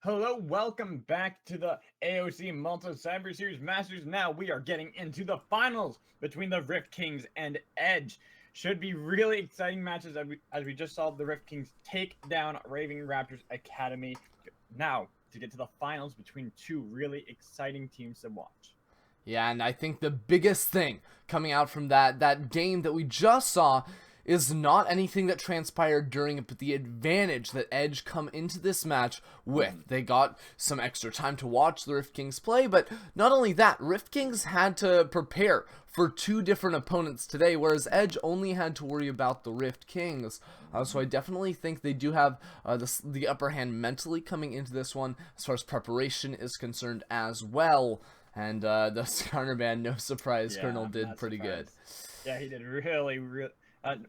Hello, welcome back to the AOC Malta Cyber Series Masters. Now we are getting into the finals between the Rift Kings and Edge. Should be really exciting matches as we just saw the Rift Kings take down Raving Raptors Academy. Now, to get to the finals between two really exciting teams to watch. Yeah, and I think the biggest thing coming out from that game that we just saw is not anything that transpired during it, but the advantage that Edge come into this match with. They got some extra time to watch the Rift Kings play, but not only that, Rift Kings had to prepare for two different opponents today, whereas Edge only had to worry about the Rift Kings. So I definitely think they do have the upper hand mentally coming into this one as far as preparation is concerned as well. And the Skarner band, no surprise, Yeah, Colonel I'm did not pretty good. surprised. Yeah, he did really.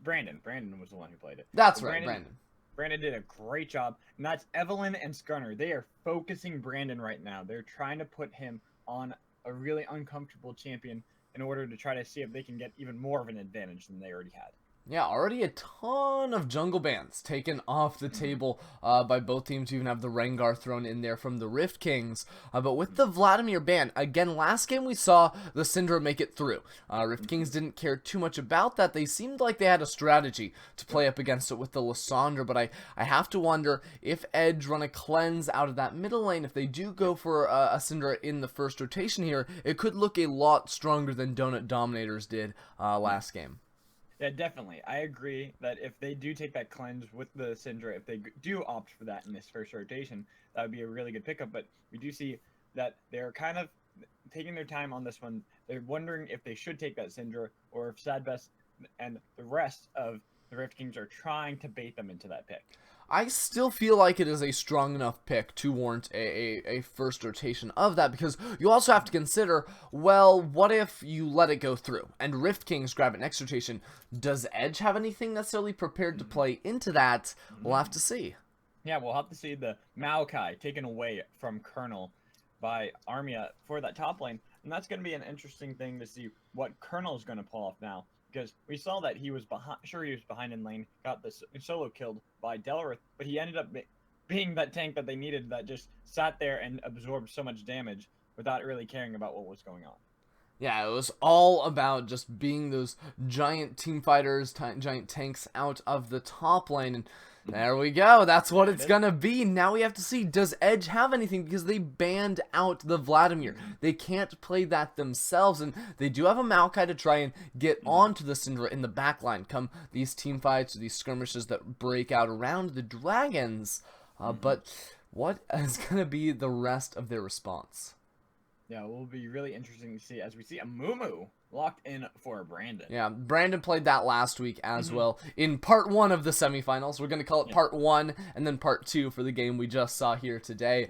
Brandon was the one who played it. That's But right, Brandon. Brandon did a great job, and that's Evelyn and Skarner. They are focusing Brandon right now. They're trying to put him on a really uncomfortable champion in order to try to see if they can get even more of an advantage than they already had. Yeah, already a ton of jungle bans taken off the table by both teams. You even have the Rengar thrown in there from the Rift Kings. But with the Vladimir ban, again, last game we saw the Syndra make it through. Rift Kings didn't care too much about that. They seemed like they had a strategy to play up against it with the Lissandra, but I have to wonder if Edge run a cleanse out of that middle lane. If they do go for a Syndra in the first rotation here, it could look a lot stronger than Donut Dominators did last game. Yeah, definitely. I agree that if they do take that cleanse with the Syndra, if they do opt for that in this first rotation, that would be a really good pickup. But we do see that they're kind of taking their time on this one. They're wondering if they should take that Syndra or if Sadbest and the rest of the Rift Kings are trying to bait them into that pick. I still feel like it is a strong enough pick to warrant a first rotation of that, because you also have to consider, well, what if you let it go through and Rift Kings grab it next rotation? Does Edge have anything necessarily prepared to play into that? We'll have to see. Yeah, we'll have to see the Maokai taken away from Colonel by Armia for that top lane. And that's going to be an interesting thing to see what Colonel's going to pull off now. Because we saw that he was behind, sure he was behind in lane, got the solo killed by Delrith, but he ended up being that tank that they needed that just sat there and absorbed so much damage without really caring about what was going on. Yeah, it was all about just being those giant team fighters, giant tanks out of the top lane, and there we go. That's what it's gonna be. Now we have to see, does Edge have anything, because they banned out the Vladimir. They can't play that themselves, and they do have a Maokai to try and get onto the Syndra in the backline come these team fights or these skirmishes that break out around the dragons. But what is gonna be the rest of their response? Yeah, it will be really interesting to see as we see a Mumu locked in for Brandon. Yeah, Brandon played that last week as well in part one of the semifinals. We're going to call it part one and then part two for the game we just saw here today.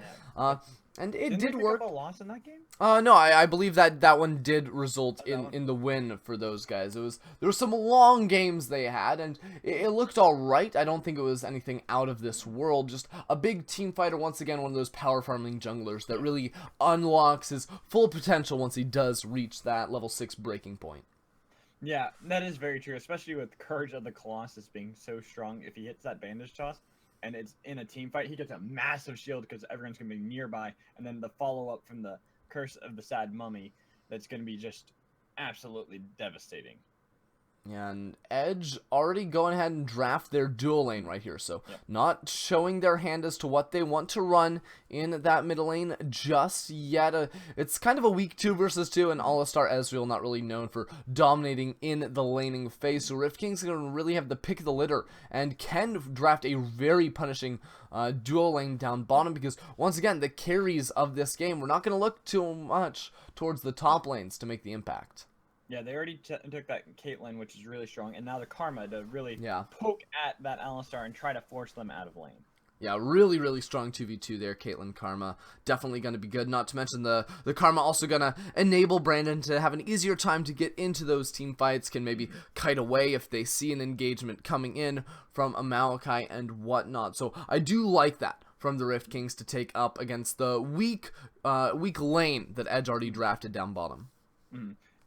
And it Didn't did they pick work. up a loss in that game? No, I believe that one did result in the win for those guys. There were some long games they had, and it looked all right. I don't think it was anything out of this world. Just a big team fighter, once again, one of those power farming junglers that really unlocks his full potential once he does reach that level 6 breaking point. Yeah, that is very true, especially with Courage of the Colossus being so strong. If he hits that bandage toss and it's in a team fight, he gets a massive shield because everyone's going to be nearby. And then the follow-up from the Curse of the Sad Mummy, that's going to be just absolutely devastating. And Edge already going ahead and draft their dual lane right here. So not showing their hand as to what they want to run in that middle lane just yet. It's kind of a weak 2 versus 2, and All-Star Ezreal not really known for dominating in the laning phase. So Rift King's going to really have the pick of the litter and can draft a very punishing dual lane down bottom, because once again, the carries of this game, we're not going to look too much towards the top lanes to make the impact. Yeah, they already took that Caitlyn, which is really strong, and now the Karma to really Yeah. poke at that Alistar and try to force them out of lane. Yeah, really, really strong 2v2 there, Caitlyn Karma. Definitely going to be good. Not to mention the Karma also going to enable Brandon to have an easier time to get into those team fights, can maybe kite away if they see an engagement coming in from a Maokai and whatnot. So I do like that from the Rift Kings to take up against the weak lane that Edge already drafted down bottom.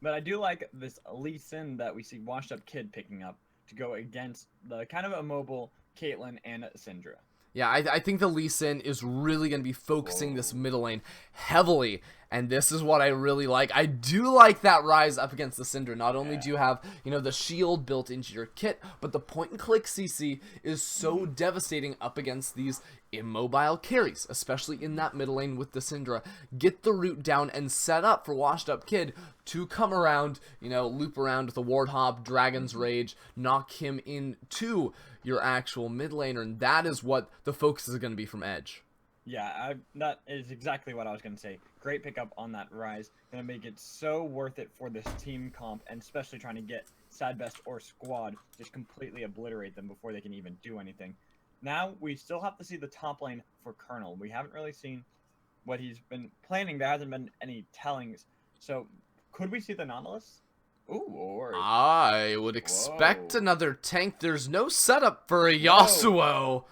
But I do like this Lee Sin that we see Washed Up Kid picking up to go against the kind of immobile Caitlyn and Syndra. Yeah, I think the Lee Sin is really going to be focusing this Whoa. middle lane heavily, and this is what I really like. I do like that rise up against the Syndra. Not only do you have, the shield built into your kit, but the point-and-click CC is so devastating up against these immobile carries, especially in that middle lane with the Syndra. Get the root down and set up for Washed Up Kid to come around, loop around with a Ward Hop, Dragon's Rage, knock him into your actual mid laner, and that is what the focus is going to be from Edge. Yeah, that is exactly what I was going to say. Great pickup on that rise. Going to make it so worth it for this team comp, and especially trying to get Sad Best or Squad, just completely obliterate them before they can even do anything. Now, we still have to see the top lane for Colonel. We haven't really seen what he's been planning. There hasn't been any tellings. So, could we see the Nautilus? Ooh, or... I would expect Whoa. another tank. There's no setup for a Yasuo.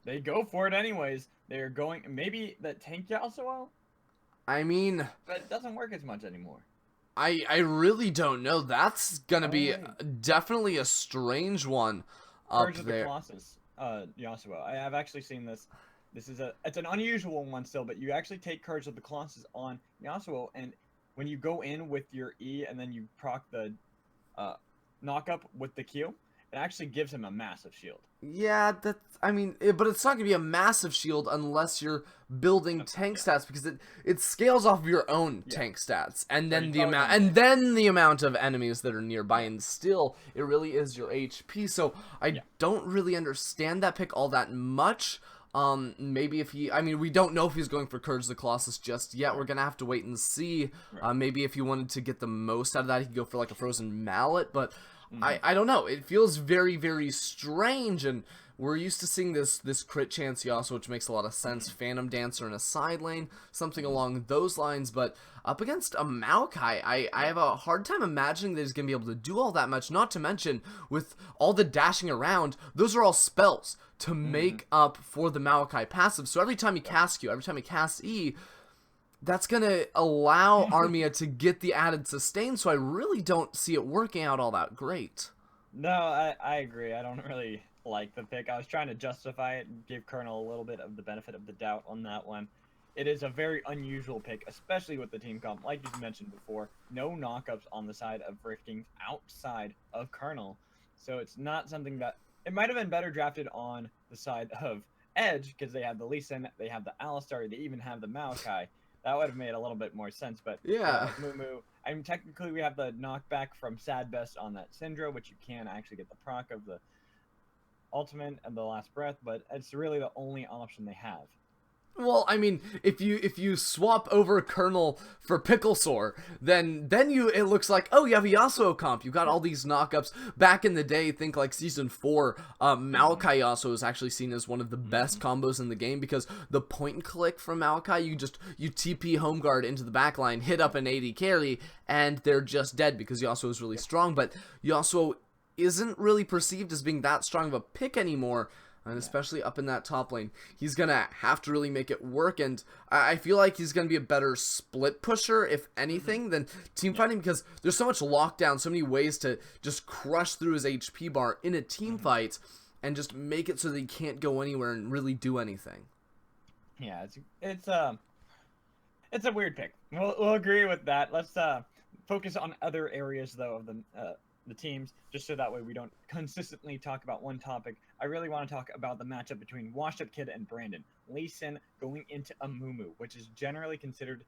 They go for it anyways. They're going... Maybe that tank Yasuo? I mean... But it doesn't work as much anymore. I really don't know. That's gonna be definitely a strange one up Courage of there. the Colossus, Yasuo. I have actually seen this. It's an unusual one still, but you actually take Courage of the Colossus on Yasuo, and when you go in with your E and then you proc the knock up with the Q, it actually gives him a massive shield. Yeah, but it's not gonna be a massive shield unless you're building tank stats, because it scales off of your own tank stats, and then the amount of enemies that are nearby, and still it really is your HP. So I don't really understand that pick all that much. Maybe if we don't know if he's going for Courage of the Colossus just yet. We're gonna have to wait and see. Maybe if he wanted to get the most out of that, he could go for like a Frozen Mallet, but I don't know. It feels very, very strange, and we're used to seeing this crit chance Yasuo, which makes a lot of sense. Phantom Dancer in a side lane, something along those lines, but up against a Maokai, I have a hard time imagining that he's going to be able to do all that much, not to mention, with all the dashing around, those are all spells to make up for the Maokai passive, so every time he casts Q, every time he casts E, that's going to allow Armia to get the added sustain, so I really don't see it working out all that great. No, I agree. I don't really like the pick. I was trying to justify it and give Colonel a little bit of the benefit of the doubt on that one. It is a very unusual pick, especially with the team comp. Like you mentioned before, no knockups on the side of Rifting outside of Colonel. So it's not something that... It might have been better drafted on the side of Edge, because they have the Lee Sin, they have the Alistar, they even have the Maokai. That would have made a little bit more sense, but like Moo, technically we have the knockback from Sad Best on that Syndra, which you can actually get the proc of the ultimate and the last breath, but it's really the only option they have. Well, if you swap over Colonel for Picklesaur, then it looks like, oh, you have a Yasuo comp. You got all these knockups. Back in the day, think like Season 4, Maokai Yasuo is actually seen as one of the best combos in the game, because the point and click from Maokai, you TP home guard into the backline, hit up an AD carry, and they're just dead because Yasuo is really strong. But Yasuo isn't really perceived as being that strong of a pick anymore. And especially up in that top lane, he's going to have to really make it work, and I feel like he's going to be a better split pusher, if anything, than team fighting, because there's so much lockdown, so many ways to just crush through his HP bar in a team fight, and just make it so that he can't go anywhere and really do anything. Yeah, it's a weird pick. We'll agree with that. Let's focus on other areas, though, of the teams, just so that way we don't consistently talk about one topic. I really want to talk about the matchup between Washed Up Kid and Brandon. Lee Sin going into a Mumu, which is generally considered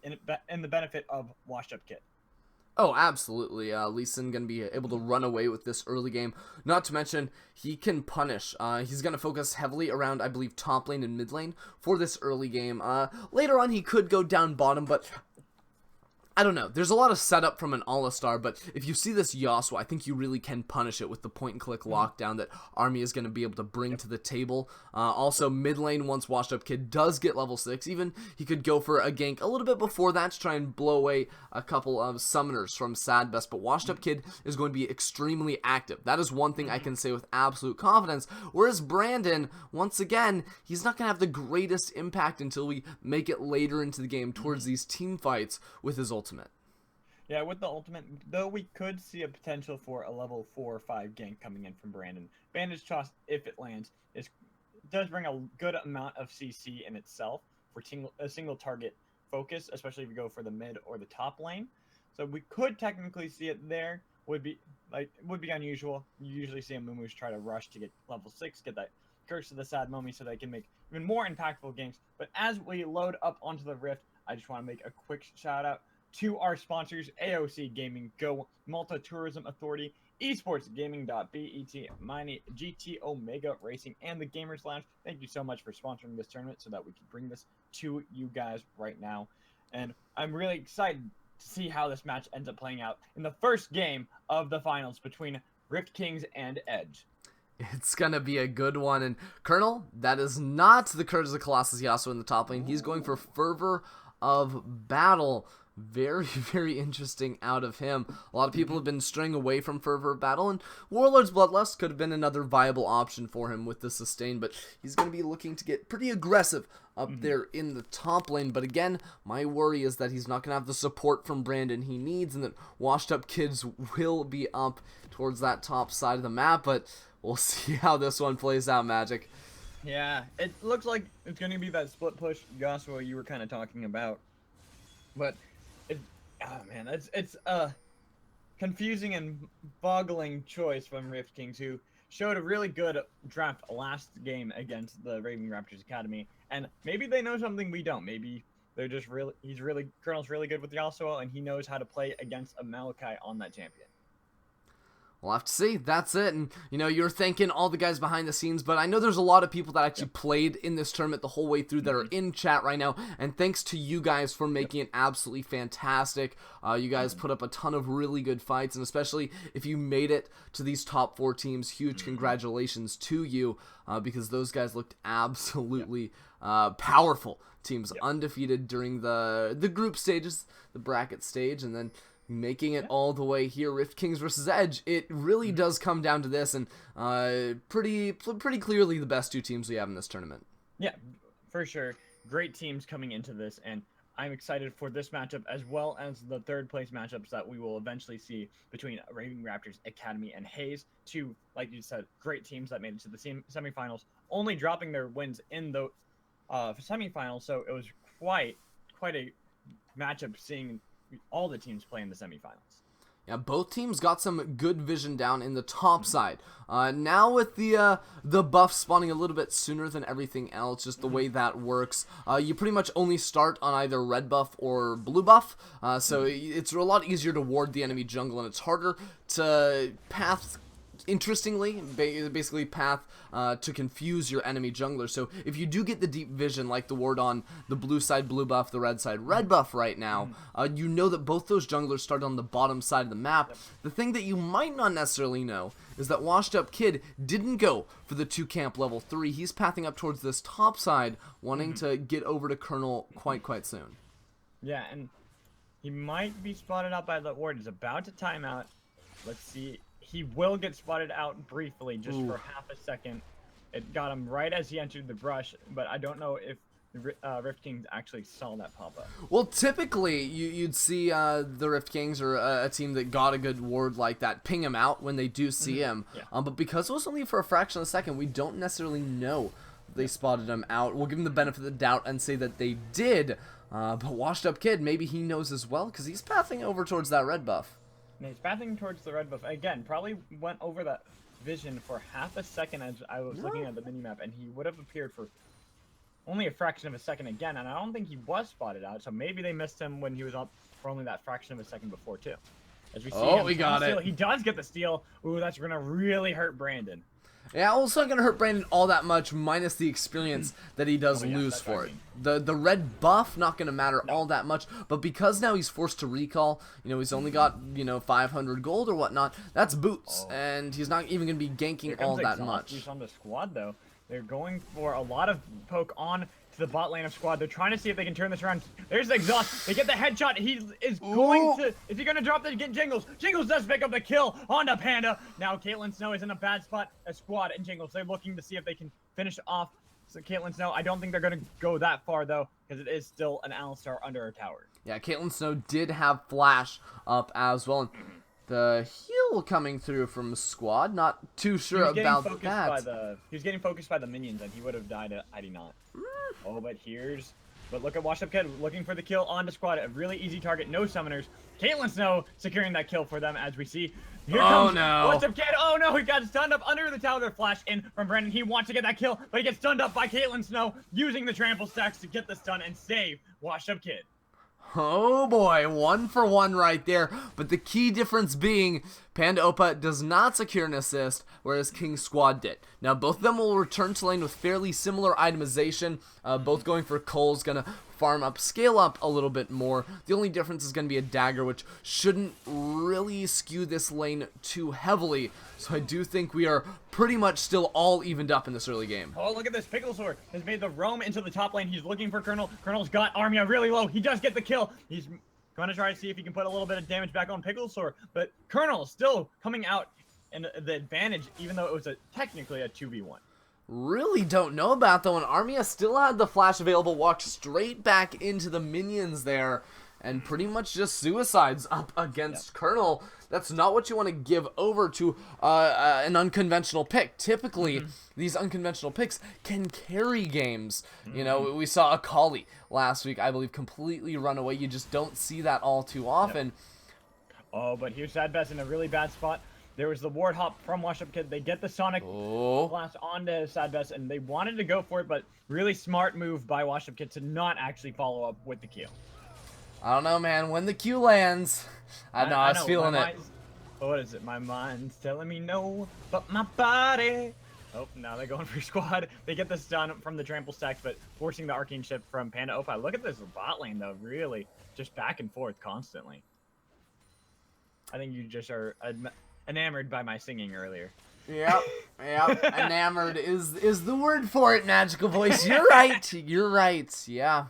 in the benefit of Washed Up Kid. Oh, absolutely. Lee Sin going to be able to run away with this early game. Not to mention, he can punish. He's going to focus heavily around, I believe, top lane and mid lane for this early game. Later on, he could go down bottom, but I don't know. There's a lot of setup from an Alistar, but if you see this Yasuo, I think you really can punish it with the point-and-click lockdown that Army is going to be able to bring to the table. Also, mid lane, once Washed Up Kid does get level 6, even he could go for a gank a little bit before that to try and blow away a couple of summoners from Sad Best, but Washed Up Kid is going to be extremely active. That is one thing I can say with absolute confidence, whereas Brandon, once again, he's not going to have the greatest impact until we make it later into the game towards these team fights with his ultimate. Yeah, with the ultimate, though, we could see a potential for a level 4 or 5 gank coming in from Brandon. Bandage Toss, if it lands, is does bring a good amount of CC in itself for a single target focus, especially if you go for the mid or the top lane. So we could technically see it there. Would be unusual. You usually see a Mumu's try to rush to get level 6, get that Curse of the Sad Mummy so they can make even more impactful games. But as we load up onto the Rift, I just want to make a quick shout out to our sponsors, AOC Gaming, Go, Malta Tourism Authority, Esports Gaming.bet, Miney, GT Omega Racing, and the Gamers Lounge. Thank you so much for sponsoring this tournament so that we can bring this to you guys right now. And I'm really excited to see how this match ends up playing out in the first game of the finals between Rift Kings and Edge. It's gonna be a good one. And Colonel, that is not the Curse of the Colossus Yasuo in the top lane. He's going for Fervor of Battle. Very, very interesting out of him. A lot of people have been straying away from Fervor of Battle, and Warlord's Bloodlust could have been another viable option for him with the sustain, but he's going to be looking to get pretty aggressive up there in the top lane. But again, my worry is that he's not going to have the support from Brandon he needs, and that Washed Up Kids will be up towards that top side of the map, but we'll see how this one plays out, Magic. Yeah, it looks like it's going to be that split push Yasuo you were kind of talking about, but oh man, it's a confusing and boggling choice from Rift Kings, who showed a really good draft last game against the Raving Raptors Academy, and maybe they know something we don't. Maybe they're just Colonel's really good with Yasuo, and he knows how to play against a Maokai on that champion. We'll have to see. That's it. And, you know, you're thanking all the guys behind the scenes, but I know there's a lot of people that actually played in this tournament the whole way through that are in chat right now. And thanks to you guys for making it absolutely fantastic. You guys put up a ton of really good fights, and especially if you made it to these top 4 teams, huge congratulations to you, because those guys looked absolutely powerful teams, undefeated during the group stages, the bracket stage, and then making it all the way here. Rift Kings versus Edge. It really does come down to this, and pretty clearly the best 2 teams we have in this tournament. Yeah, for sure. Great teams coming into this, and I'm excited for this matchup as well as the third place matchups that we will eventually see between Raving Raptors Academy and Hayes. 2, like you said, great teams that made it to the semifinals, only dropping their wins in the semifinals. So it was quite a matchup seeing all the teams play in the semifinals. Yeah, both teams got some good vision down in the top side. Now with the buff spawning a little bit sooner than everything else, just the way that works, you pretty much only start on either red buff or blue buff, so it's a lot easier to ward the enemy jungle, and it's harder to path interestingly, basically path to confuse your enemy jungler. So if you do get the deep vision, like the ward on the blue side blue buff, the red side red buff right now, you know that both those junglers start on the bottom side of the map. The thing that you might not necessarily know is that Washed Up Kid didn't go for the 2 camp level 3. He's pathing up towards this top side, wanting to get over to Colonel quite soon. Yeah, and he might be spotted out by the ward. He's about to time out. Let's see. He will get spotted out briefly, just for half a second. It got him right as he entered the brush, but I don't know if Rift Kings actually saw that pop up. Well, typically, you'd see the Rift Kings or a team that got a good ward like that ping him out when they do see him. Yeah. But because it was only for a fraction of a second, we don't necessarily know they spotted him out. We'll give him the benefit of the doubt and say that they did. But Washed Up Kid, maybe he knows as well, because he's pathing over towards that red buff. And he's pathing towards the red buff. Again, probably went over that vision for half a second as I was looking at the minimap, and he would have appeared for only a fraction of a second again, and I don't think he was spotted out, so maybe they missed him when he was up for only that fraction of a second before, too. As we see him we got it. He does get the steal. Ooh, that's going to really hurt Brandon. Yeah, well, it's not going to hurt Brandon all that much, minus the experience that he does lose for it. The red buff, not going to matter all that much, but because now he's forced to recall, you know, he's only got, 500 gold or whatnot, that's boots, and he's not even going to be ganking all that much. On the squad, though. They're going for a lot of poke on to the bot lane of squad. They're trying to see if they can turn this around. There's the exhaust. They get the headshot. He is going to... Is he going to drop the Jingles? Jingles does pick up the kill on the Panda. Now Caitlyn Snow is in a bad spot. A squad and Jingles. They're looking to see if they can finish off so Caitlyn Snow. I don't think they're going to go that far, though, because it is still an Alistar under a tower. Yeah, Caitlyn Snow did have Flash up as well. And the heal coming through from Squad. Not too sure about that. He was getting focused by the minions, and he would have died had he not. Oh, but look at Washed Up Kid looking for the kill onto Squad. A really easy target, no summoners. Caitlyn Snow securing that kill for them, as we see. Here comes Washed Up Kid. Oh no, he got stunned up under the tower. There, flash in from Brandon. He wants to get that kill, but he gets stunned up by Caitlyn Snow, using the trample stacks to get the stun and save Washed Up Kid. Oh boy, 1 for 1 right there. But the key difference being Panda Opa does not secure an assist, whereas King Squad did. Now both of them will return to lane with fairly similar itemization. Both going for Cole's gonna farm up, scale up a little bit more. The only difference is gonna be a dagger, which shouldn't really skew this lane too heavily. So I do think we are pretty much still all evened up in this early game. Oh, look at this. Picklesword has made the roam into the top lane. He's looking for Colonel. Colonel's got Armia really low. He does get the kill. He's going to try to see if he can put a little bit of damage back on Picklesword. But Colonel still coming out in the advantage, even though it was technically a 2v1. Really don't know about though, and Armia still had the flash available, walked straight back into the minions there, and pretty much just suicides up against Colonel. That's not what you want to give over to an unconventional pick. Typically, these unconventional picks can carry games. You know, we saw Akali last week, I believe, completely run away. You just don't see that all too often. Oh, but here's Sad Best in a really bad spot. There was the ward hop from Washed Up Kid. They get the Sonic blast onto Sad Best, and they wanted to go for it, but really smart move by Washed Up Kid to not actually follow up with the kill. I don't know, man. When the Q lands, I was feeling it. What is it? My mind's telling me no, but my body. Oh, now they're going for Squad. They get the stun from the trample stacks, but forcing the arcane shift from Panda Opa. Look at this bot lane, though. Really, just back and forth constantly. I think you just are enamored by my singing earlier. Yep. Enamored is the word for it, Magical Voice. You're right. You're right. Yeah.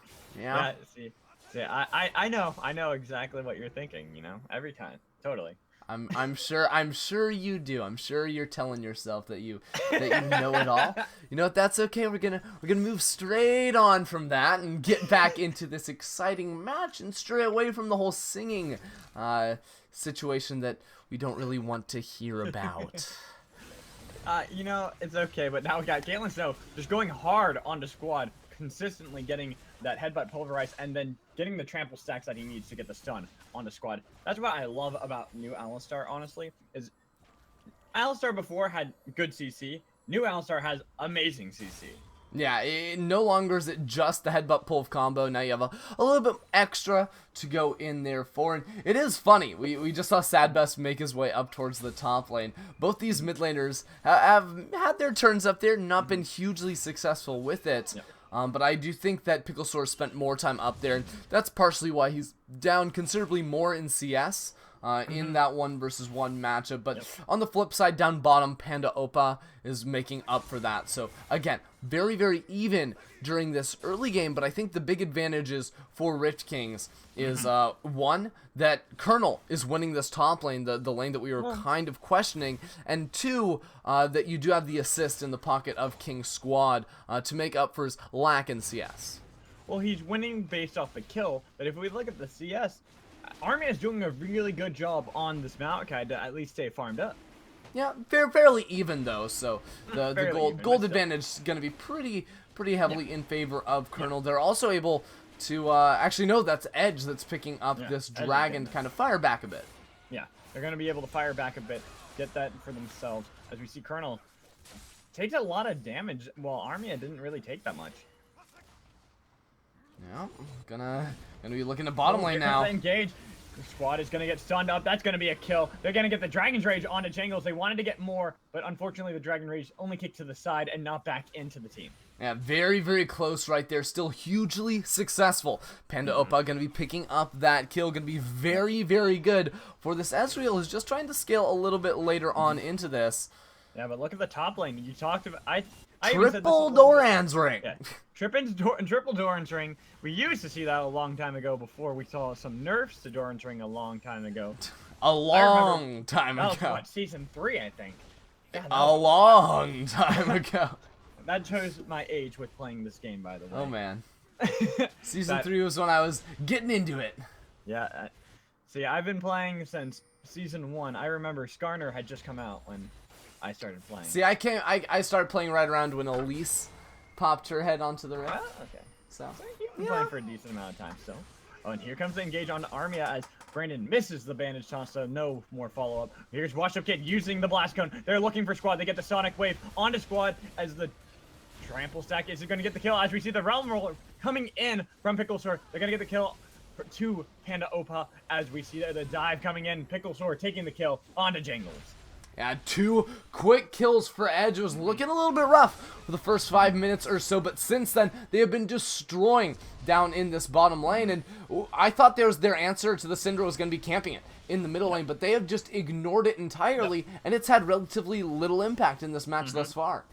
See, I know exactly what you're thinking. You know, every time, totally. I'm sure you do. I'm sure you're telling yourself that you know it all. You know what? That's okay. We're gonna move straight on from that and get back into this exciting match and stray away from the whole singing situation that we don't really want to hear about. You know, it's okay, but now we got Caitlyn Snow just going hard onto Squad, consistently getting that headbutt pulverized, and then getting the trample stacks that he needs to get the stun onto Squad. That's what I love about new Alistar, honestly, is Alistar before had good CC. New Alistar has amazing CC. Yeah, no longer is it just the headbutt pull combo. Now you have a little bit extra to go in there for. And it is funny. We just saw Sad Best make his way up towards the top lane. Both these mid laners have had their turns up there, not been hugely successful with it. Yep. But I do think that Picklesword spent more time up there, and that's partially why he's down considerably more in CS in that 1-versus-1 matchup. But on the flip side, down bottom, Panda Opa is making up for that. So again, very, very even during this early game, but I think the big advantages for Rich Kings is one, that Colonel is winning this top lane, the lane that we were kind of questioning, and two, that you do have the assist in the pocket of King Squad to make up for his lack in CS. Well, he's winning based off the kill, but if we look at the CS, Armia is doing a really good job on this Malachi to at least stay farmed up. Yeah, fairly even though, so the gold even, advantage is going to be pretty heavily in favor of Colonel. They're also able to, actually no, that's Edge that's picking up this dragon to kind of fire back a bit. Yeah, they're going to be able to fire back a bit, get that for themselves, as we see Colonel takes a lot of damage, while Armia didn't really take that much. Yeah, gonna be looking at bottom lane now. Engage. The Squad is gonna get stunned up. That's gonna be a kill. They're gonna get the Dragon's Rage onto Jangles. They wanted to get more, but unfortunately the Dragon Rage only kicked to the side and not back into the team. Yeah, very, very close right there. Still hugely successful. Panda Opa gonna be picking up that kill. Gonna be very, very good for this. Ezreal is just trying to scale a little bit later on into this. Yeah, but look at the top lane. You talked about Triple Doran's ring. Yeah. Triple Doran's ring. We used to see that a long time ago before we saw some nerfs to Doran's ring a long time ago. A long time ago. That was, what, season 3, I think. Yeah, a long time ago. That shows my age with playing this game, by the way. Oh, man. Season 3 was when I was getting into it. Yeah. See, I've been playing since Season 1, I remember Skarner had just come out when I started playing. See, I started playing right around when Elise popped her head onto the rift. Oh, okay. So You've been playing for a decent amount of time still. Oh, and here comes the engage on Armia as Brandon misses the bandage toss, so no more follow-up. Here's Wash Up Kid using the blast cone. They're looking for Squad. They get the Sonic Wave onto Squad as the trample stack is going to get the kill. As we see the Realm Roller coming in from Picklesaur, they're going to get the kill to Panda Opa as we see the dive coming in. Picklesaur taking the kill onto Jangles. Yeah, 2 quick kills for Edge. It was looking a little bit rough for the first 5 minutes or so, but since then, they have been destroying down in this bottom lane, and I thought their answer to the Syndra was going to be camping it in the middle lane, but they have just ignored it entirely, and it's had relatively little impact in this match thus far.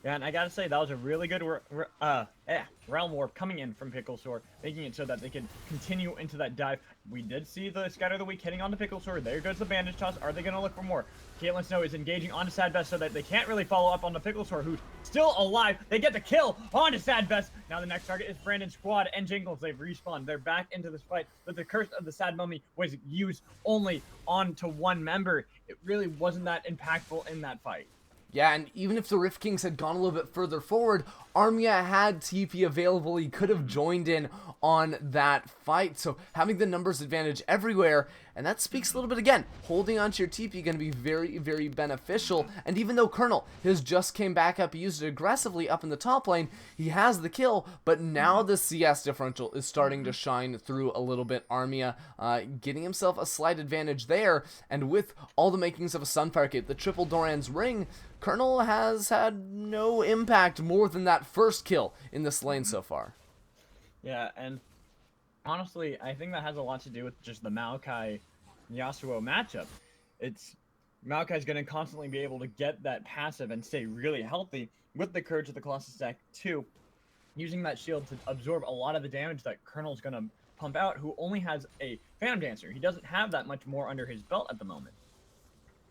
Yeah, and I gotta say, that was a really good Realm Warp coming in from Picklesaur, making it so that they could continue into that dive. We did see the Scatter of the Week hitting on the Picklesaur. There goes the bandage toss. Are they gonna look for more? Caitlyn Snow is engaging onto Sadbest so that they can't really follow up on the Picklesaur, who's still alive. They get the kill onto Sadbest. Now the next target is Brandon's Squad and Jingles. They've respawned. They're back into this fight, but the Curse of the Sad Mummy was used only onto one member. It really wasn't that impactful in that fight. Yeah, and even if the Rift Kings had gone a little bit further forward, Armia had TP available. He could have joined in on that fight. So having the numbers advantage everywhere, and that speaks a little bit again. Holding onto your TP going to be very, very beneficial. And even though Colonel has just came back up, he used it aggressively up in the top lane, he has the kill, but now the CS differential is starting to shine through a little bit. Armia getting himself a slight advantage there, and with all the makings of a Sunfire Kit, the triple Doran's ring, Colonel has had no impact more than that first kill in this lane so far. Yeah, and honestly, I think that has a lot to do with just the Maokai Yasuo matchup. It's Maokai's going to constantly be able to get that passive and stay really healthy with the Courage of the Colossus stack too, using that shield to absorb a lot of the damage that Colonel's going to pump out, who only has a Phantom Dancer. He doesn't have that much more under his belt at the moment.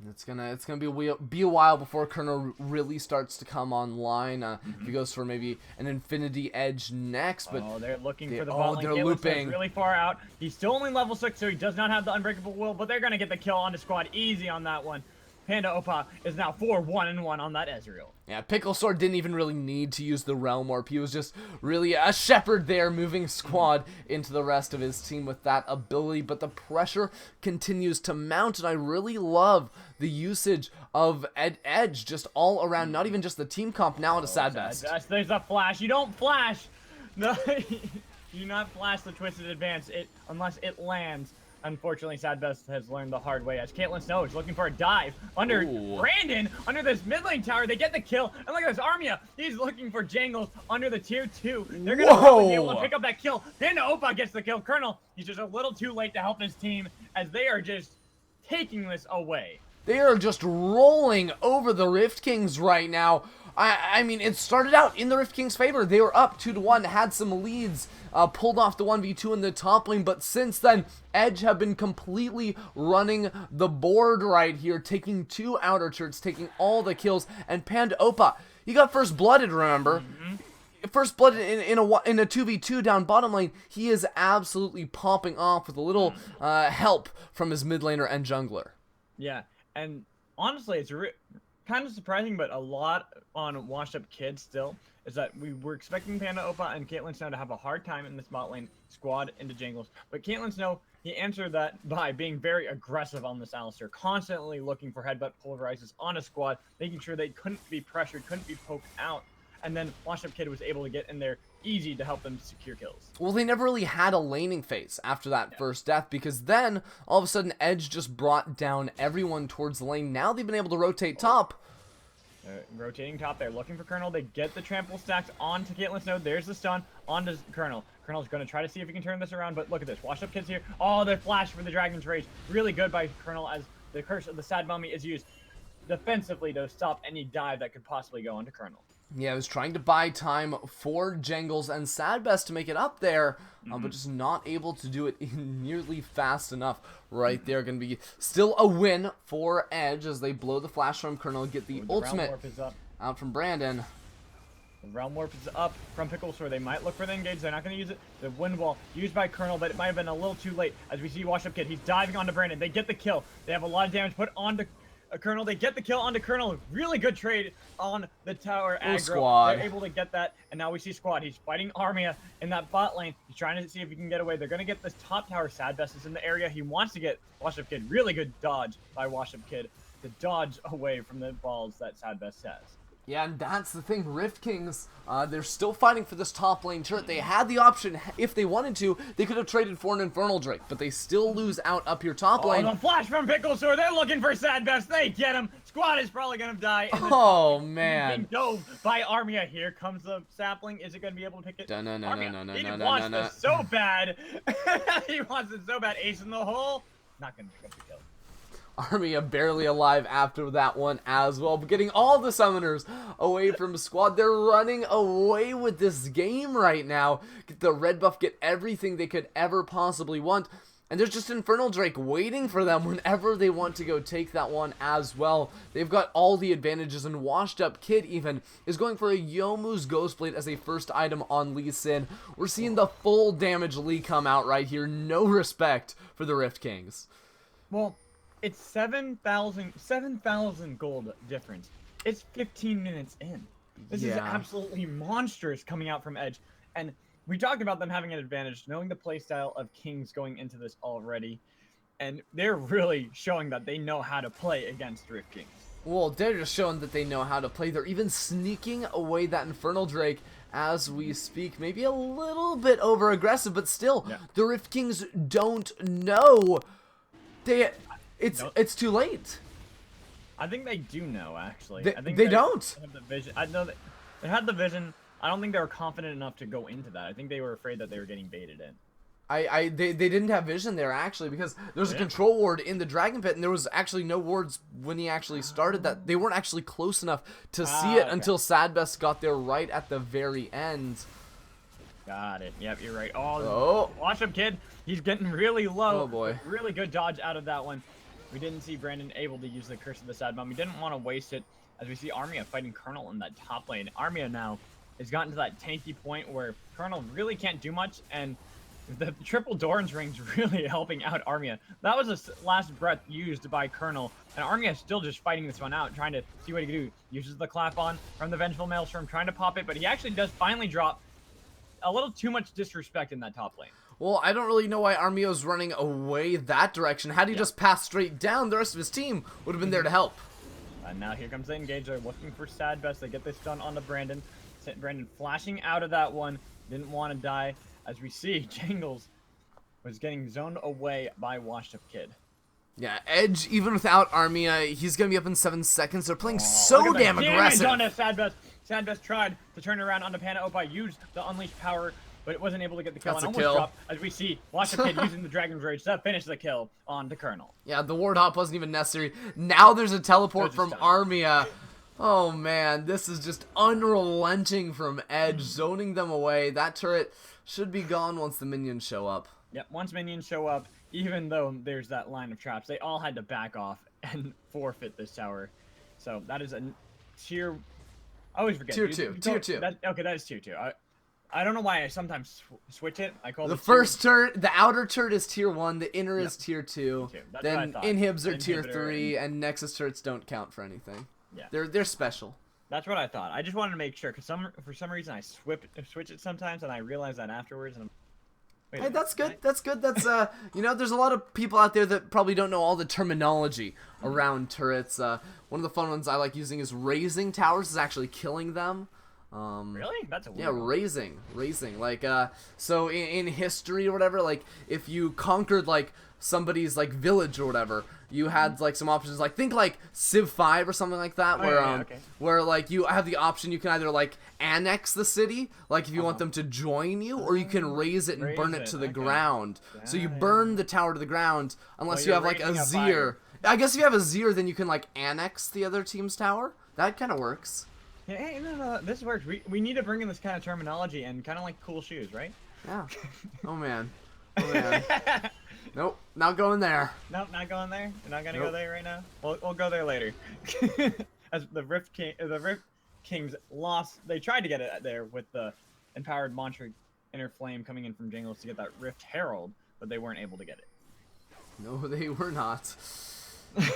It's gonna be a while before Colonel really starts to come online. If he goes for maybe an Infinity Edge next, but they're looking for the ball lane. They're looping really far out. He's still only level 6, so he does not have the Unbreakable Will, but they're gonna get the kill onto Squad easy on that one. Panda Opa is now 4-1-1 on that Ezreal. Yeah, Picklesaur didn't even really need to use the Realm Warp. He was just really a shepherd there, moving Squad into the rest of his team with that ability. But the pressure continues to mount, and I really love the usage of Edge just all around, not even just the team comp, now into Sadbest. There's a flash. You don't flash. No, you do not flash the Twisted Advance unless it lands. Unfortunately, Sadbest has learned the hard way as Caitlyn Snow is looking for a dive under Brandon, under this mid lane tower. They get the kill, and look at this Armia. He's looking for Jangles under the tier 2. They're going to be able to pick up that kill. Then Opa gets the kill. Colonel, he's just a little too late to help his team as they are just taking this away. They are just rolling over the Rift Kings right now. I mean, it started out in the Rift King's favor. They were up 2-1, had some leads, pulled off the 1v2 in the top lane, but since then, Edge have been completely running the board right here, taking 2 outer turrets, taking all the kills, and Panda Opa, he got first blooded, remember? First blooded in a 2v2 down bottom lane. He is absolutely popping off with a little help from his mid laner and jungler. Yeah, and honestly, it's kind of surprising, but a lot on Washed Up Kids still, is that we were expecting Panda Opa and Caitlyn Snow to have a hard time in this bot lane Squad into Jangles. But Caitlyn Snow, he answered that by being very aggressive on this Alistar, constantly looking for headbutt pulverizes on a Squad, making sure they couldn't be pressured, couldn't be poked out. And then Washed Up Kid was able to get in there easy to help them secure kills. Well, they never really had a laning phase after that first death, because then all of a sudden Edge just brought down everyone towards the lane. Now they've been able to rotate top. Rotating top, they're looking for Colonel. They get the trample stacks onto Caitlyn Snow. There's the stun onto Colonel. Colonel's going to try to see if he can turn this around, but look at this. Washed Up Kids here. Oh, the flash for the Dragon's Rage. Really good by Colonel as the Curse of the Sad Mummy is used defensively to stop any dive that could possibly go onto Colonel. Yeah, I was trying to buy time for Jangles and Sadbest to make it up there, but just not able to do it nearly fast enough right there. Going to be still a win for Edge as they blow the flash from Colonel, get the ultimate out from Brandon. The Realm Warp is up from Pickle Sword. They might look for the engage. They're not going to use it. The Wind Wall used by Colonel, but it might have been a little too late. As we see Wash Up Kid, he's diving onto Brandon. They get the kill. They have a lot of damage put onto Colonel. They get the kill onto Colonel. Really good trade on the tower aggro. Squad. They're able to get that, and now we see Squad. He's fighting Armia in that bot lane. He's trying to see if he can get away. They're going to get this top tower. Sadbest is in the area. He wants to get Wash Up Kid. Really good dodge by Wash Up Kid to dodge away from the balls that Sadbest has. Yeah, and that's the thing. Rift Kings, they're still fighting for this top lane turret. They had the option, if they wanted to, they could have traded for an Infernal Drake, but they still lose out up your top lane. Oh, the flash from Pickle Sword. They're looking for Sadbest. They get him. Squad is probably going to die. Oh, man. Being dove by Armia. Here comes the sapling. Is it going to be able to pick it? No. He wants this so bad. He wants it so bad. Ace in the hole. Not going to pick up the kill. Armia barely alive after that one as well, but getting all the summoners away from Squad. They're running away with this game right now. Get the red buff, get everything they could ever possibly want. And there's just Infernal Drake waiting for them whenever they want to go take that one as well. They've got all the advantages, and Washed Up Kid even is going for a Youmuu's Ghostblade as a first item on Lee Sin. We're seeing the full damage Lee come out right here. No respect for the Rift Kings. Well, it's 7,000 gold difference. It's 15 minutes in. This is absolutely monstrous coming out from Edge. And we talked about them having an advantage, knowing the playstyle of Kings going into this already. And they're really showing that they know how to play against Rift Kings. Well, they're just showing that they know how to play. They're even sneaking away that Infernal Drake as we speak. Maybe a little bit over-aggressive, but still, the Rift Kings don't know. It's too late. I think they do know, actually. They don't. Have the vision. I know they had the vision. I don't think they were confident enough to go into that. I think they were afraid that they were getting baited in. They didn't have vision there, actually, because there's a control ward in the Dragon Pit, and there was actually no wards when he actually started that. They weren't actually close enough to see it until Sadbest got there right at the very end. Got it. Yep, you're right. Oh. Watch him, kid. He's getting really low. Oh, boy. Really good dodge out of that one. We didn't see Brandon able to use the Curse of the Sad Bomb. We didn't want to waste it as we see Armia fighting Colonel in that top lane. Armia now has gotten to that tanky point where Colonel really can't do much, and the triple Doran's ring's really helping out Armia. That was a last breath used by Colonel, and Armia is still just fighting this one out, trying to see what he can do. Uses the clap on from the Vengeful Maelstrom, trying to pop it, but he actually does finally drop a little too much disrespect in that top lane. Well, I don't really know why Armio's running away that direction. Had he just passed straight down, the rest of his team would have been there to help. And now here comes the engage. They're looking for Sadbest. They get this done on the Brandon. Brandon flashing out of that one. Didn't want to die. As we see, Jangles was getting zoned away by Washed Up Kid. Yeah, Edge, even without Armia, he's going to be up in 7 seconds. They're playing so damn aggressive. Onto Sadbest. Sadbest tried to turn it around onto Pana Opai, used the Unleashed power, but it wasn't able to get the kill. That's and a almost kill. dropped, as we see Washed Up Kid using the Dragon's Rage to finish the kill on the Colonel. Yeah, the ward hop wasn't even necessary. Now there's a teleport from Armia. Oh, man, this is just unrelenting from Edge, zoning them away. That turret should be gone once the minions show up. Yep, once minions show up, even though there's that line of traps, they all had to back off and forfeit this tower. So that is a tier... I always forget. Tier 2. Okay, that is tier 2. I don't know why I sometimes switch it. I call the first turret, the outer turret is tier 1, the inner is tier 2. Then inhibs are tier 3, and Nexus turrets don't count for anything. Yeah, they're special. That's what I thought. I just wanted to make sure, because for some reason I switch it sometimes, and I realize that afterwards. And hey, that's good. That's good. That's you know, there's a lot of people out there that probably don't know all the terminology around turrets. One of the fun ones I like using is raising towers is actually killing them. Really? That's a weird one. raising. Like, so in history or whatever, like if you conquered like somebody's like village or whatever, you had like some options, like think like Civ 5 or something like that, where like you have the option, you can either like annex the city, like if you want them to join you, or you can raise it and burn it to the ground. So you burn the tower to the ground unless you have like a Zir. I guess if you have a Zir, then you can like annex the other team's tower. That kind of works. Hey, no, this works. We need to bring in this kind of terminology and kind of like cool shoes, right? Yeah. Oh man. Nope, not going there. Nope, not going there. You're not gonna go there right now. We'll go there later. As the Rift Kings lost. They tried to get it there with the empowered Mantra Inner Flame coming in from Jingles to get that Rift Herald, but they weren't able to get it. No, they were not.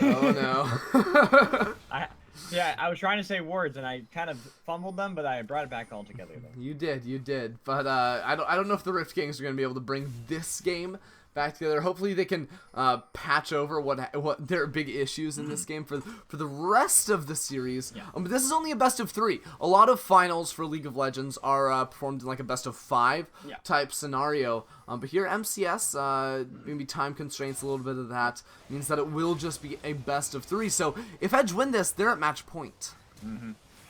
Oh no. I was trying to say words and I kind of fumbled them, but I brought it back all together. You did. But I don't know if the Rift Kings are going to be able to bring this game back together. Hopefully they can patch over what their big issues in this game for the rest of the series. Yeah. But this is only a best of 3. A lot of finals for League of Legends are performed in like a best of 5 type scenario. But here MCS, maybe time constraints, a little bit of that means that it will just be a best of 3. So if Edge win this, they're at match point.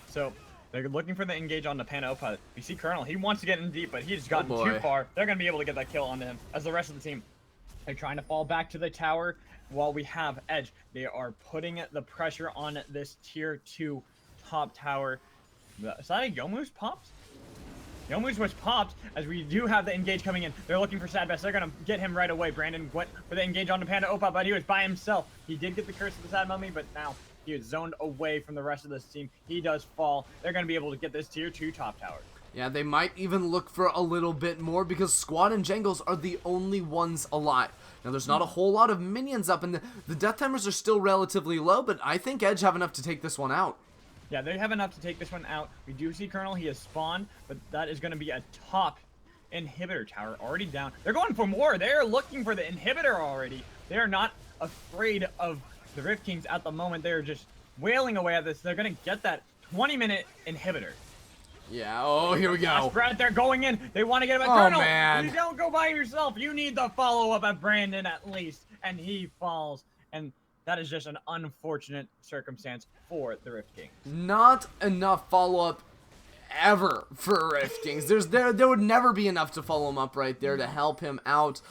So they're looking for the engage on the Panda Opa. We see Colonel. He wants to get in deep, but he's gotten boy. too far. They're going to be able to get that kill onto him as the rest of the team. They're trying to fall back to the tower while we have Edge. They are putting the pressure on this tier 2 top tower. Is that a Yomu's popped? Yomu's was popped as we do have the engage coming in. They're looking for Sadbest. They're going to get him right away. Brandon went for the engage onto Panda Opa, but he was by himself. He did get the curse of the Sad Mummy, but now he is zoned away from the rest of this team. He does fall. They're going to be able to get this tier 2 top tower. Yeah, they might even look for a little bit more because Squad and Jangles are the only ones alive. Now, there's not a whole lot of minions up, and the death timers are still relatively low, but I think Edge have enough to take this one out. Yeah, they have enough to take this one out. We do see Colonel. He has spawned, but that is going to be a top inhibitor tower already down. They're going for more. They're looking for the inhibitor already. They are not afraid of the Rift Kings at the moment. They're just wailing away at this. They're going to get that 20-minute inhibitor. Yeah, oh, here we go. Brad, they're going in. They want to get him at Colonel. Man. You don't go by yourself. You need the follow-up at Brandon at least. And he falls. And that is just an unfortunate circumstance for the Rift Kings. Not enough follow-up ever for Rift Kings. There would never be enough to follow him up right there to help him out.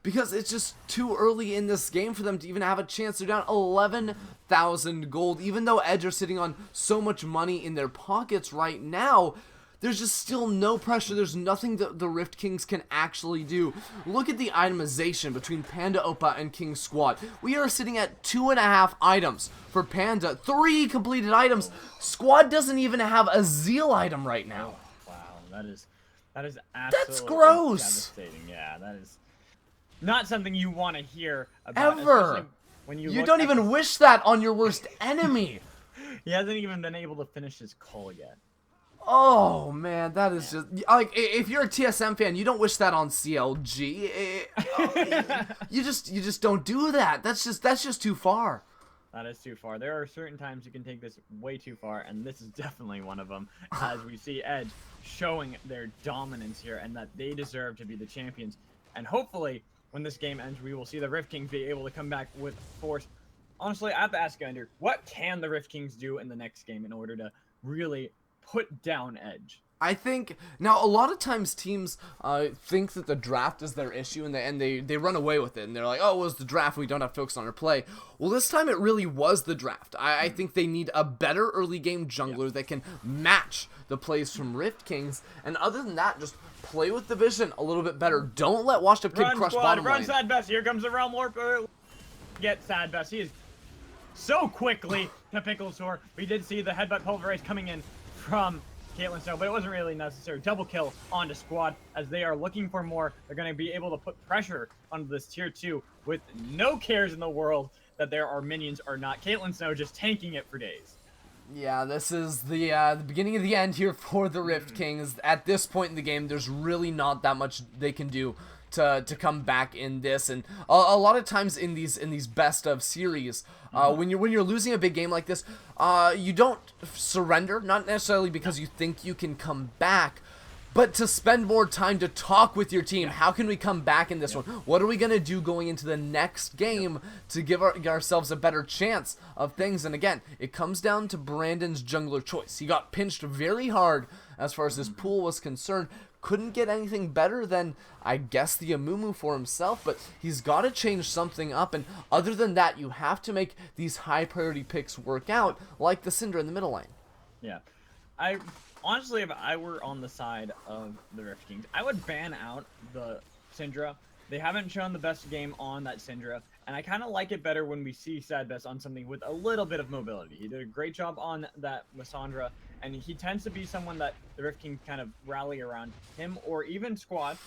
Because it's just too early in this game for them to even have a chance. They're down 11,000 gold. Even though Edge are sitting on so much money in their pockets right now, there's just still no pressure. There's nothing that the Rift Kings can actually do. Look at the itemization between Panda Opa and King Squad. We are sitting at 2.5 items for Panda. 3 completed items. Squad doesn't even have a Zeal item right now. Wow, that is absolutely That's gross. Devastating. Yeah, that is not something you want to hear about. Ever. When you don't even wish that on your worst enemy. He hasn't even been able to finish his call yet. Oh man, that is just like if you're a TSM fan, you don't wish that on CLG. You just don't do that. That's just too far. That is too far. There are certain times you can take this way too far, and this is definitely one of them. As we see Edge showing their dominance here, and that they deserve to be the champions. And hopefully, when this game ends, we will see the Rift Kings be able to come back with force. Honestly, I have to ask Ender, what can the Rift Kings do in the next game in order to really put down Edge? I think now a lot of times teams think that the draft is their issue and they run away with it and they're like, oh, it was the draft, we don't have to focus on our play. Well, this time it really was the draft. I think they need a better early game jungler that can match the plays from Rift Kings, and other than that, just play with the vision a little bit better. Don't let Washed Up Kid crush bottom lane. Run Sadbest, here comes the Realm Warp. Get Sadbest, he is so quickly to Picklesore. We did see the headbutt pulverize coming in from Caitlyn Snow, but it wasn't really necessary. Double kill onto Squad as they are looking for more. They're going to be able to put pressure onto this tier 2 with no cares in the world that there are minions or not. Caitlyn Snow just tanking it for days. Yeah, this is the beginning of the end here for the Rift Kings. At this point in the game, there's really not that much they can do to come back in this, and a lot of times in these best of series, when you're losing a big game like this, you don't surrender, not necessarily because you think you can come back, but to spend more time to talk with your team. How can we come back in this one? What are we gonna do going into the next game to give ourselves a better chance of things? And again, it comes down to Brandon's jungler choice. He got pinched very hard as far as his pool was concerned. Couldn't get anything better than, I guess, the Amumu for himself, but he's got to change something up, and other than that, you have to make these high priority picks work out, like the Syndra in the middle lane. Yeah. Honestly, if I were on the side of the Rift Kings, I would ban out the Syndra. They haven't shown the best game on that Syndra, and I kind of like it better when we see Sadbest on something with a little bit of mobility. He did a great job on that Lissandra, and he tends to be someone that the Rift Kings kind of rally around him, or even Squad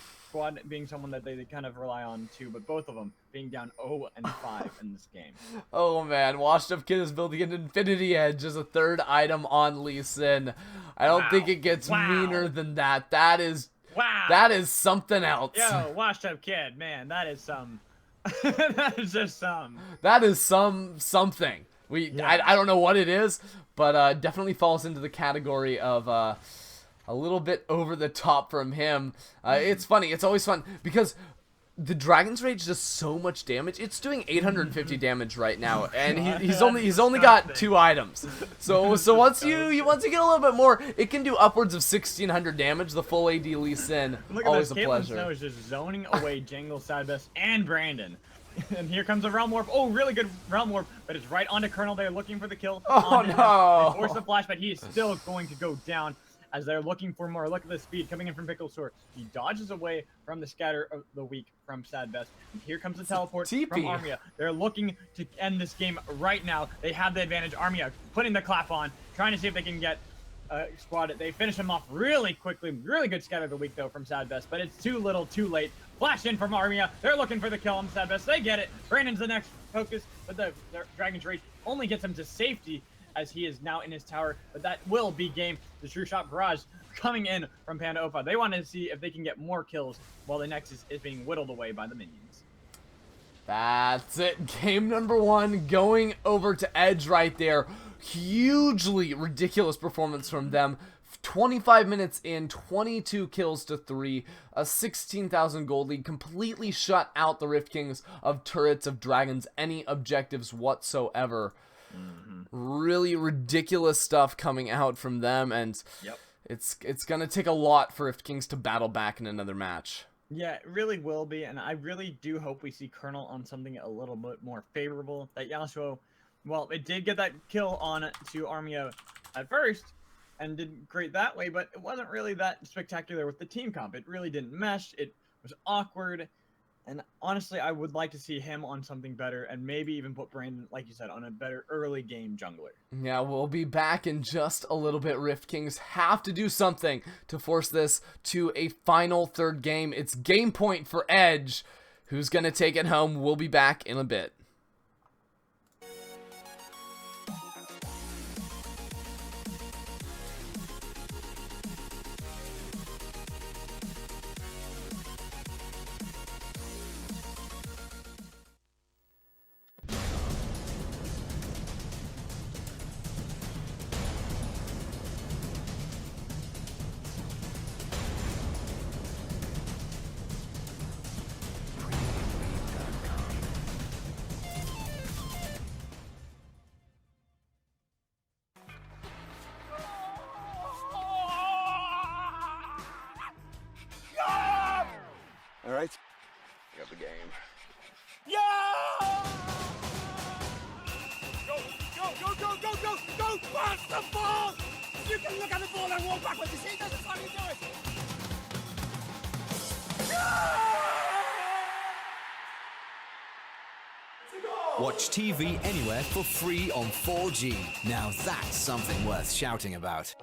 being someone that they kind of rely on too, but both of them being down 0-5 in this game. Oh man, Washed Up Kid is building an Infinity Edge as a third item on Lee Sin. I don't think it gets meaner than that. That is something else. Yo, Washed Up Kid, man, that is some. That is just some. That is something. I don't know what it is, but definitely falls into the category of a little bit over the top from him. It's funny. It's always fun because the Dragon's Rage does so much damage. It's doing 850 damage right now, and he's only got 2 items. So once you get a little bit more, it can do upwards of 1600 damage. The full AD Lee Sin, always a pleasure. Snow is just zoning away Jangle, Sadbest, and Brandon. And here comes a Realm Warp. Oh, really good Realm Warp, but it's right onto Colonel. They're looking for the kill. Oh no! Force the flash, but he is still going to go down as they're looking for more. Look at the speed coming in from Pickle Sword. He dodges away from the scatter of the weak from Sad Best. And here comes the teleport from Armia. They're looking to end this game right now. They have the advantage. Armia putting the clap on, trying to see if they can get Squad. They finish him off really quickly. Really good scatter of the week though from Sad Best, but it's too little, too late. Flash in from Armia. They're looking for the kill on Sad Best. They get it. Brandon's the next focus, but the Dragon's Rage only gets him to safety as he is now in his tower, but that will be game. The True Shot Barrage coming in from Panda Opa. They want to see if they can get more kills while the Nexus is being whittled away by the minions. That's it. Game number 1 going over to Edge right there. Hugely ridiculous performance from them. 25 minutes in, 22 kills to 3, a 16,000 gold lead, completely shut out the Rift Kings of turrets, of dragons, any objectives whatsoever. Really ridiculous stuff coming out from them, and it's gonna take a lot for Rift Kings to battle back in another match. Yeah, it really will be, and I really do hope we see Colonel on something a little bit more favorable. That Yasuo, well, it did get that kill on to Armia at first, and did great that way, but it wasn't really that spectacular with the team comp. It really didn't mesh. It was awkward, and honestly, I would like to see him on something better, and maybe even put Brandon, like you said, on a better early game jungler. Yeah, we'll be back in just a little bit. Rift Kings have to do something to force this to a final third game. It's game point for Edge. Who's gonna take it home? We'll be back in a bit. All right, got the game. Yeah! Go! Pass the ball! You can look at the ball and walk backwards. You see, that's how you do it. Watch TV anywhere for free on 4G. Now that's something worth shouting about.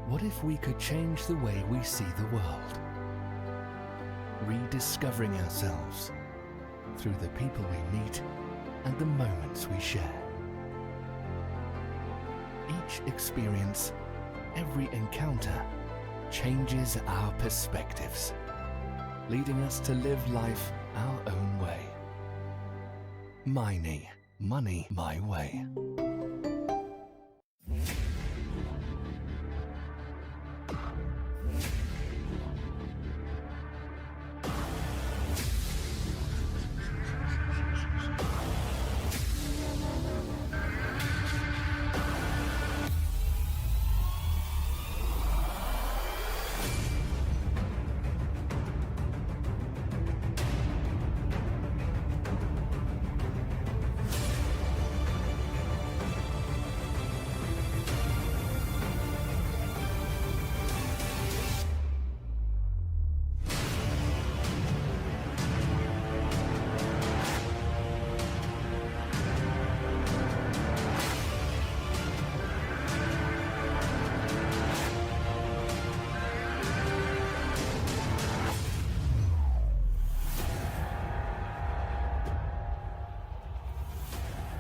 What if we could change the way we see the world? Rediscovering ourselves through the people we meet and the moments we share. Each experience, every encounter, changes our perspectives, leading us to live life our own way. Miney, money my way.